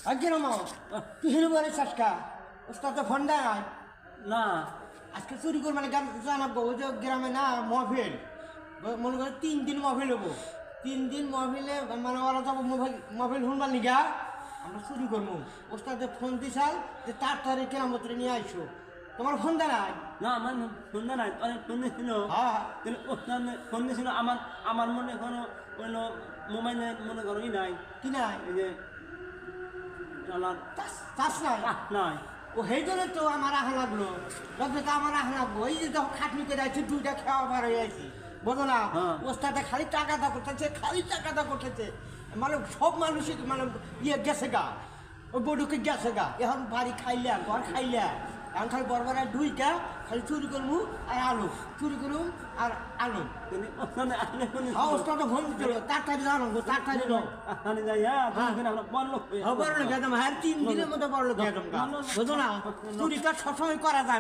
আগে নামো তুই হেরে বলে চাষকা ওস্তাদ তো ফোন দেয় না আজকে চুরি করে মানে জানাবো ওই যে গ্রামে না মহফিল মনে করে 3 দিন মহফিল হবো 3 দিন মহফিলে মানে ওরা যাবো মহফিল শুনবার নিগা আমরা চুরি করবো ওস্তাদে ফোন দিছাল যে তাড়াতাড়ি কেরামত্রে নিয়ে আইসো তোমার ফোন দেয় নাই না আমার ফোন নাই অনেক ফোন দিয়েছিল হ্যাঁ কিন্তু ফোন দিয়েছিল আমার মনে কোনো কোনো মোবাইলে মনে করো নাই কি নাই এই যে চাষ নাই নাই ও সেই জন্য তো আমার আহা লাগলো তবে তো আমার আহা লাগবো এই যে তো খাটনি করে আছি 2টা খাওয়া বার হয়ে আছি বোঝো না হ্যাঁ। ওস্তাদে খালি টাকা দা করতেছে খালি টাকা দা করতেছে মানে সব মানুষই মানে ইয়ে গেছে গা ওই বডুকে গেছে গা এখন বাড়ি খাইলে ঘর খাইলে এখন খালি বরবরা 2টা খালি চুরি করবো আর আলু চুরি করুম আর আলু ওস্তাদ ফোন দিল তাড়াতাড়ি জানো তাড়াতাড়ি দাও আমি যাই আমরা বড় লোক বড় লোক একদম হ্যাঁ 3 দিনের মধ্যে বড় লোক একদম বুঝো না চুরি তো সবসময় করা যায় না